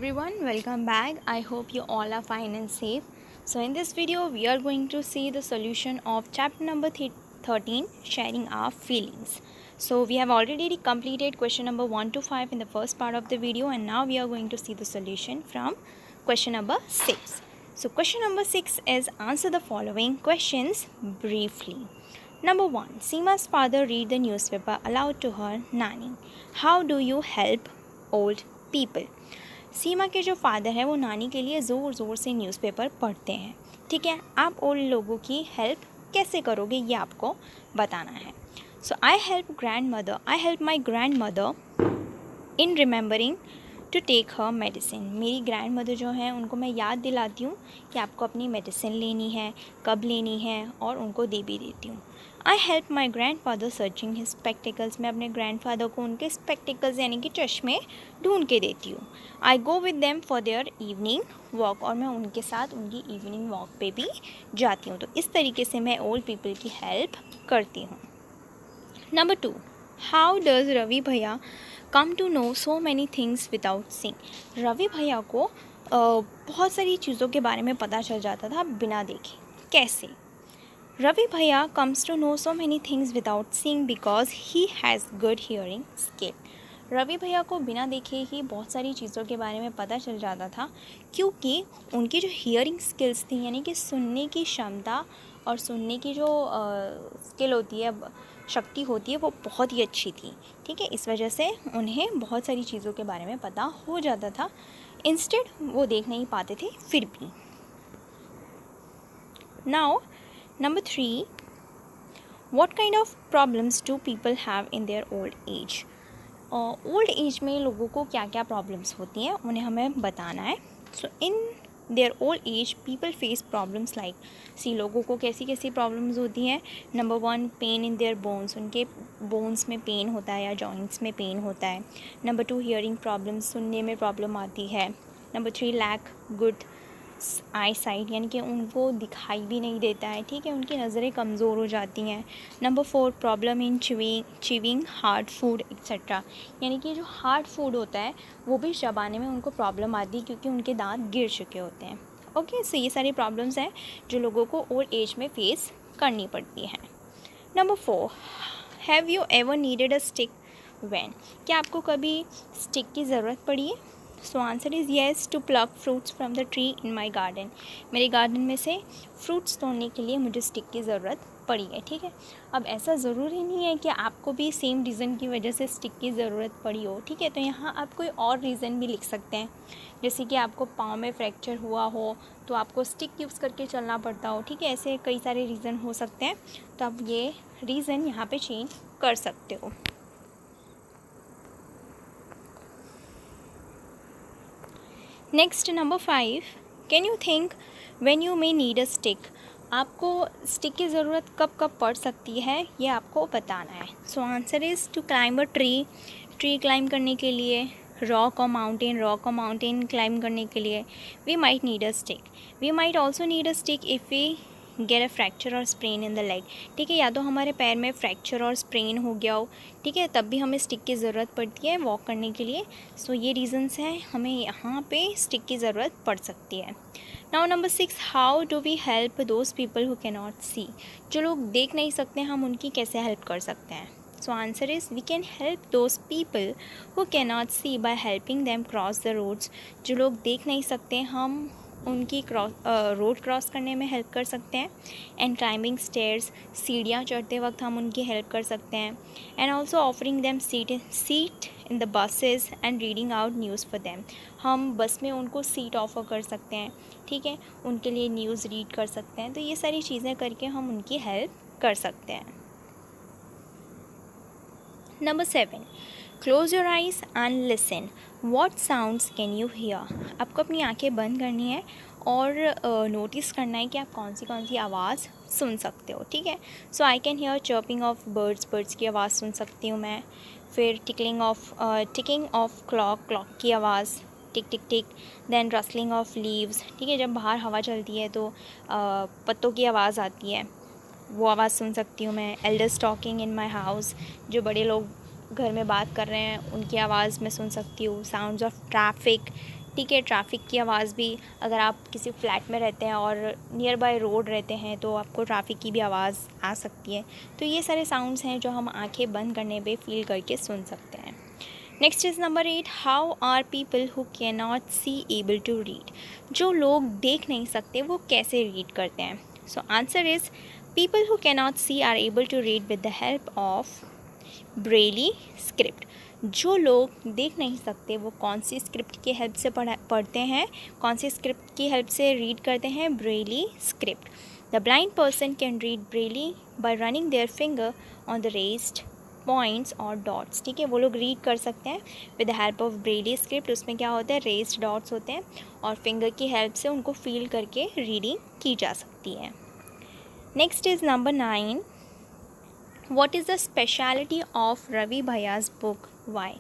everyone, welcome back. I hope you all are fine and safe. So in this video we are going to see the solution of chapter number 13, sharing our feelings. So we have already completed question number 1 to 5 in the first part of the video, and now we are going to see the solution from question number 6. So question number 6 is answer the following questions briefly. Number 1, Seema's father read the newspaper aloud to her nanny. How do you help old people? सीमा के जो father हैं वो नानी के लिए ज़ोर ज़ोर से न्यूज़पेपर पढ़ते हैं. ठीक है, आप ओल्ड लोगों की हेल्प कैसे करोगे ये आपको बताना है. So I help my grandmother in remembering to take her medicine. मेरी ग्रैंड मदर जो हैं उनको मैं याद दिलाती हूँ कि आपको अपनी मेडिसिन लेनी है, कब लेनी है, और उनको दे भी देती हूँ. आई help my grand father searching his spectacles. मैं अपने ग्रैंड फादर को उनके स्पेक्टिकल्स यानी कि चश्मे ढूंढ के देती हूँ. I go with them for their evening walk. और मैं उनके साथ उनकी इवनिंग वॉक पे भी जाती हूँ. तो इस तरीके से मैं ओल्ड पीपल की हेल्प करती हूँ. नंबर 2, हाउ डज़ रवि भैया come to know so many things without seeing. Ravi भैया को बहुत सारी चीज़ों के बारे में पता चल जाता था बिना देखे. कैसे? रवि भैया comes to know so many things without seeing because he has good hearing skill. Ravi भैया को बिना देखे ही बहुत सारी चीज़ों के बारे में पता चल जाता था क्योंकि उनकी जो हियरिंग स्किल्स थी यानी कि सुनने की क्षमता और सुनने की जो स्किल होती है, शक्ति होती है, वो बहुत ही अच्छी थी. ठीक है, इस वजह से उन्हें बहुत सारी चीज़ों के बारे में पता हो जाता था. इंस्टेड वो देख नहीं पाते थे फिर भी. Now number 3, what kind of problems do people have in their old as. Old age में लोगों को क्या क्या प्रॉब्लम्स होती हैं उन्हें हमें बताना है. So in their old age people face problems like. लोगों को कैसी कैसी प्रॉब्लम्स होती हैं. Number 1, pain in their bones. उनके बोन्स में पेन होता है या जॉइंट्स में पेन होता है. Number 2, hearing problems. सुनने में प्रॉब्लम आती है. Number 3, lack good eyesight यानी कि उनको दिखाई भी नहीं देता है. ठीक है, उनकी नज़रें कमज़ोर हो जाती हैं. Number 4, problem in chewing hard food etcetera. यानी कि जो हार्ड फूड होता है वो भी चबाने में उनको प्रॉब्लम आती है क्योंकि उनके दांत गिर चुके होते हैं. ओके, सो ये सारी प्रॉब्लम्स हैं जो लोगों को ओल्ड एज में फेस करनी पड़ती हैं. Number 4, have you ever needed a stick when. क्या आपको कभी स्टिक की ज़रूरत पड़ी है? So answer is yes, to pluck fruits from the tree in my garden. मेरे गार्डन में से फ्रूट्स तोड़ने के लिए मुझे स्टिक की ज़रूरत पड़ी है. ठीक है, अब ऐसा ज़रूरी नहीं है कि आपको भी सेम रीज़न की वजह से स्टिक की ज़रूरत पड़ी हो. ठीक है, तो यहाँ आप कोई और रीज़न भी लिख सकते हैं. जैसे कि आपको पाँव में फ्रैक्चर हुआ हो तो आपको स्टिक यूज़ करके चलना पड़ता हो. ठीक है, ऐसे कई सारे रीज़न हो सकते हैं, तो आप ये रीज़न यहाँ पे चेंज कर सकते हो. Next number 5, can you think when you may need a stick. आपको स्टिक की ज़रूरत कब कब पड़ सकती है ये आपको बताना है. So answer is to climb a tree climb करने के लिए. रॉक और माउंटेन क्लाइंब करने के लिए we might need a stick. We might also need a stick if we get a fracture और स्प्रेन इन द लेग. ठीक है, या तो हमारे पैर में फ्रैक्चर और स्प्रेन हो गया हो. ठीक है, तब भी हमें स्टिक की ज़रूरत पड़ती है वॉक करने के लिए. सो ये रीज़न्स हैं हमें यहाँ पे स्टिक की ज़रूरत पड़ सकती है. Now number 6, how do we help those people who can not see. जो लोग देख नहीं सकते हम उनकी कैसे हेल्प कर सकते हैं. So answer is we can help those people who can not see by helping them cross the roads. जो लोग देख नहीं सकते हम उनकी रोड क्रॉस करने में हेल्प कर सकते हैं. एंड क्लाइंबिंग स्टेयर्स, सीढ़ियाँ चढ़ते वक्त हम उनकी हेल्प कर सकते हैं. And also offering them seat in the buses and reading out news for them. हम बस में उनको सीट ऑफ़र कर सकते हैं. ठीक है, उनके लिए न्यूज़ रीड कर सकते हैं. तो ये सारी चीज़ें करके हम उनकी हेल्प कर सकते हैं. Number 7, close your eyes and listen. What sounds can you here. आपको अपनी आंखें बंद करनी है और नोटिस करना है कि आप कौन सी आवाज़ सुन सकते हो. ठीक है, so I can hear chirping of birds की आवाज़ सुन सकती हूँ मैं. फिर टिकिंग ऑफ क्लॉक की आवाज़, tick tick tick. Then rustling of leaves. ठीक है, जब बाहर हवा चलती है तो पत्तों की आवाज़ आती है, वो आवाज़ सुन सकती हूँ मैं. Elders talking in my house. जो बड़े लोग घर में बात कर रहे हैं उनकी आवाज़ मैं सुन सकती हूँ. साउंड्स ऑफ ट्रैफिक, ठीक है। ट्रैफिक की आवाज़ भी, अगर आप किसी फ्लैट में रहते हैं और नियर बाय रोड रहते हैं तो आपको ट्रैफिक की भी आवाज़ आ सकती है। तो ये सारे साउंड्स हैं जो हम आंखें बंद करने पे फील करके सुन सकते हैं। Next is number 8, how are people who can not see able to read. जो लोग देख नहीं सकते वो कैसे रीड करते हैं? So answer is people who can not see are able to read with the help of braille script. जो लोग देख नहीं सकते वो कौन सी स्क्रिप्ट की हेल्प से पढ़ते हैं, कौन सी स्क्रिप्ट की हेल्प से रीड करते हैं? Braille script. The blind person can read Braille bye running their finger on the raised points और डॉट्स। ठीक है, वो लोग रीड कर सकते हैं with the help of braille script. उसमें क्या होता है? रेज्ड डॉट्स होते हैं और फिंगर की हेल्प से उनको फील करके रीडिंग की जा सकती है। Next is number 9, What is the speciality of Ravi भैया's book? Why?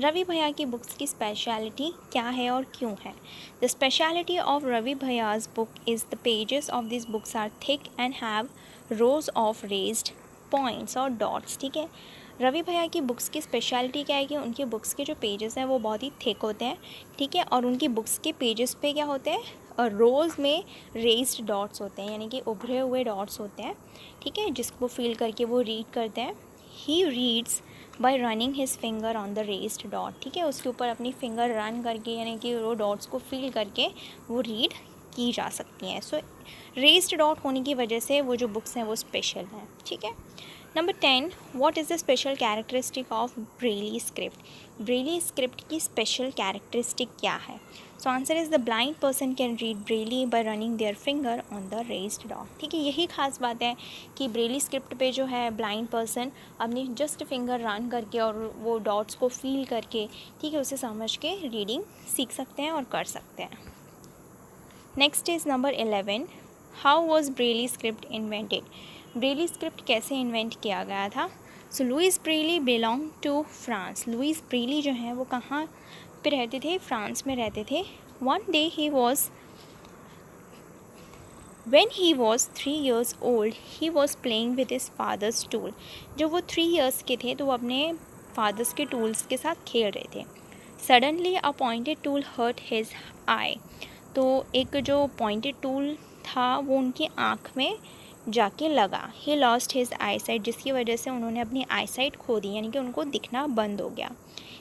रवि भैया की बुक्स की स्पेशलिटी क्या है और क्यों है? The speciality of रवि भैया's book is the pages of these books are thick and have rows of raised points और dots। ठीक है, रवि भैया की बुक्स की स्पेशलिटी क्या है कि उनकी बुक्स के जो पेजेस हैं वो बहुत ही थिक होते हैं। ठीक है, और उनकी बुक्स के पेजेस पे क्या होते हैं? और रोज़ में रेज्ड डॉट्स होते हैं, यानी कि उभरे हुए डॉट्स होते हैं। ठीक है, जिसको फील करके वो रीड करते हैं। He reads bye running his finger on the raised dot. ठीक है, उसके ऊपर अपनी फिंगर रन करके, यानी कि वो डॉट्स को फील करके वो रीड की जा सकती हैं। सो रेज्ड डॉट होने की वजह से वो जो बुक्स हैं वो स्पेशल हैं। ठीक है। Number 10, what is the special characteristic of braille script? Braille script की स्पेशल कैरेक्टरिस्टिक क्या है? So answer is the blind person can read Braille bye running their finger on the raised dot. ठीक है, यही खास बात है कि ब्रेली स्क्रिप्ट पे जो है ब्लाइंड पर्सन अपनी जस्ट फिंगर रन करके और वो डॉट्स को फील करके, ठीक है, उसे समझ के रीडिंग सीख सकते हैं और कर सकते हैं। Next is number 11, how was Braille script invented? Braille script कैसे इन्वेंट किया गया था? So Louis Braille belong to France. Louis Braille जो है वो कहाँ पे रहते थे? फ्रांस में रहते थे। One day he was When he was 3 years old, he was playing with his father's tool। जब वो 3 years के थे तो वो अपने फादर्स के टूल्स के साथ खेल रहे थे। Suddenly a pointed tool hurt his eye। तो एक जो pointed tool था वो उनकी आँख में जाके लगा। He lost his eyesight, जिसकी वजह से उन्होंने अपनी eyesight खो दी, यानी कि उनको दिखना बंद हो गया।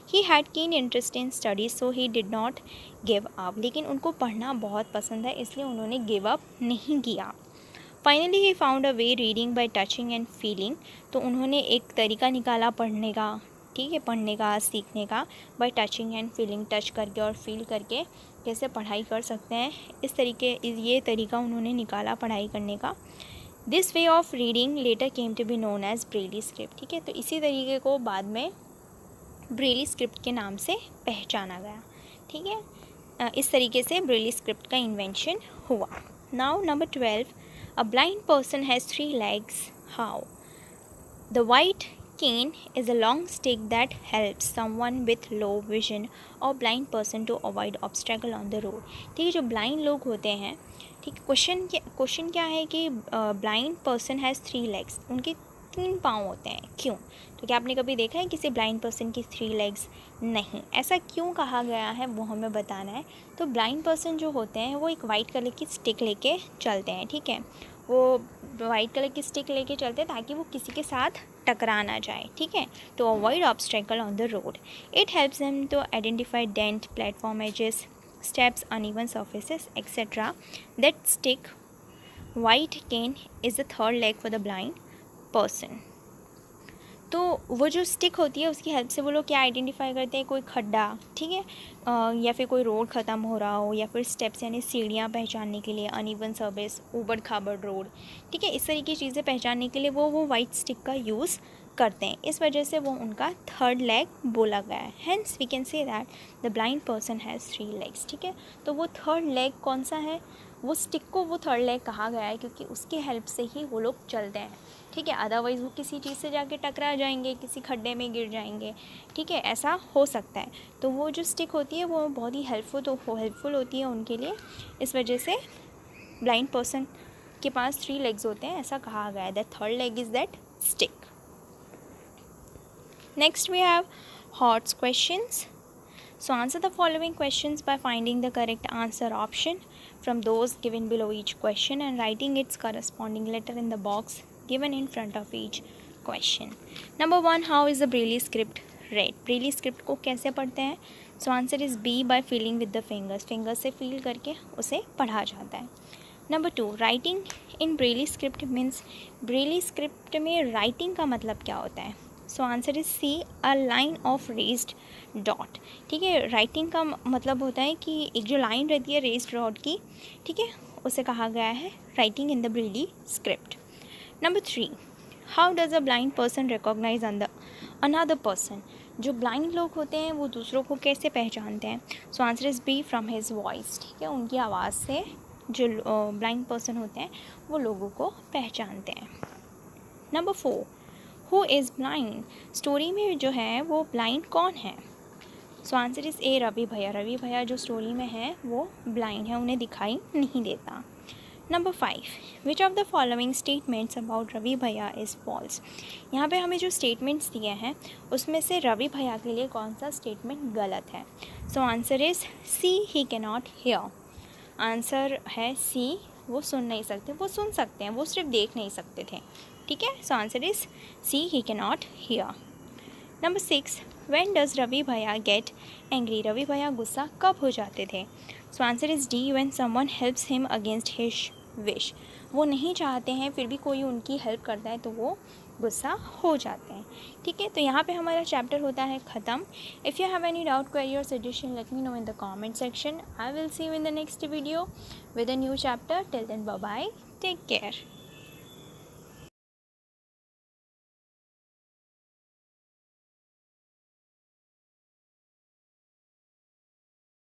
He had keen interest in studies, so he did not give up। लेकिन उनको पढ़ना बहुत पसंद है, इसलिए उन्होंने give up नहीं किया। Finally he found a way reading by touching and feeling। तो उन्होंने एक तरीका निकाला पढ़ने का, ठीक है, पढ़ने का, सीखने का, by touching and feeling, touch करके और फील करके कैसे पढ़ाई कर सकते हैं, इस तरीके ये तरीका उन्होंने निकाला पढ़ाई करने का। This way of reading letter came to be known as braille script. ठीक है, तो इसी तरीके को बाद में ब्रेली स्क्रिप्ट के नाम से पहचाना गया। ठीक है, इस तरीके से ब्रेली स्क्रिप्ट का इन्वेंशन हुआ। Now number 12, a blind person has 3 legs। How? The white cane is a long stick that helps someone with low vision or blind person to avoid obstacle on the road। ठीक है, जो blind लोग होते हैं, ठीक, question क्या है कि ब्लाइंड पर्सन हैज़ 3 legs, उनके 3 पाँव होते हैं। क्यों? तो क्या आपने कभी देखा है किसी ब्लाइंड पर्सन की 3 legs? नहीं। ऐसा क्यों कहा गया है वो हमें बताना है। तो ब्लाइंड पर्सन जो होते हैं वो एक वाइट कलर की स्टिक लेके चलते हैं। ठीक है, वो वाइट कलर की स्टिक लेके चलते हैं ताकि वो किसी के साथ टकरा ना जाए। ठीक है, to avoid obstacle on the road. It helps them to identify dent, platform edges, steps, uneven surfaces, etc. That stick white cane is the third leg for the blind person। तो वो जो स्टिक होती है उसकी help से वो लोग क्या आइडेंटिफाई करते हैं? कोई खड्डा, ठीक है, या फिर कोई रोड ख़त्म हो रहा हो, या फिर स्टेप्स यानी सीढ़ियाँ पहचानने के लिए, अनइवन सर्विस, ऊबड़ खाबड़ रोड, ठीक है, इस तरह की चीज़ें पहचानने के लिए वो वाइट स्टिक का यूज़ करते हैं। इस वजह से वो उनका थर्ड लेग बोला गया है। Hence we can say that the blind person has 3 legs। ठीक है, तो वो थर्ड लेग कौन सा है? वो स्टिक को वो थर्ड लेग कहा गया है क्योंकि उसके हेल्प से ही वो लोग चलते हैं। ठीक है, अदरवाइज़ वो किसी चीज़ से जाके टकरा जाएंगे, किसी खड्डे में गिर जाएंगे। ठीक है, ऐसा हो सकता है। तो वो जो स्टिक होती है वो बहुत ही हेल्पफुल होती है उनके लिए। इस वजह से ब्लाइंड पर्सन के पास 3 legs होते हैं, ऐसा कहा गया है। That third leg is that stick. Next we have HOTS questions. So answer the following questions by finding the correct answer option from those given below each question and writing its corresponding letter in the box given in front of each question. Number 1, how is the Braille script read? Braille script को कैसे पढ़ते हैं? So answer is B, by feeling with the fingers. Fingers से feel करके उसे पढ़ा जाता है. Number 2, writing in Braille script means Braille script में writing का मतलब क्या होता है? So answer is C, a line of raised dot. ठीक है, राइटिंग का मतलब होता है कि एक जो लाइन रहती है रेस्ड डॉट की, ठीक है, उसे कहा गया है writing in the braille script. Number 3, how does a blind person recognize another person? जो ब्लाइंड लोग होते हैं वो दूसरों को कैसे पहचानते हैं? So answer is B, from his voice. ठीक है, उनकी आवाज़ से जो ब्लाइंड पर्सन होते हैं वो लोगों को पहचानते हैं. Number 4, who is blind? Story में जो है वो ब्लाइंड कौन है? So answer is A, Ravi भैया. रवि भैया जो स्टोरी में है वो ब्लाइंड है, उन्हें दिखाई नहीं देता. Number 5, which of the following statements about Ravi भैया इज़ फॉल्स? यहाँ पे हमें जो स्टेटमेंट्स दिए हैं उसमें से रवि भैया के लिए कौन सा स्टेटमेंट गलत है? So answer is C, he can not hear. Answer है सी, वो सुन नहीं सकते. वो सुन सकते हैं, वो सिर्फ देख नहीं सकते थे. ठीक है, so answer is C, he can not hear. Number 6, when does Ravi भैया गेट एंग्री? रवि भैया गुस्सा कब हो जाते थे? सो answer is D, when someone helps him against his wish. वो नहीं चाहते हैं फिर भी कोई उनकी हेल्प करता है तो वो गुस्सा हो जाते हैं. ठीक है, तो यहाँ पे हमारा चैप्टर होता है ख़त्म. If you have any doubt, query और suggestion, let me know in the comment section. I will see you in the next video with a new chapter. Till then, bye bye, take care.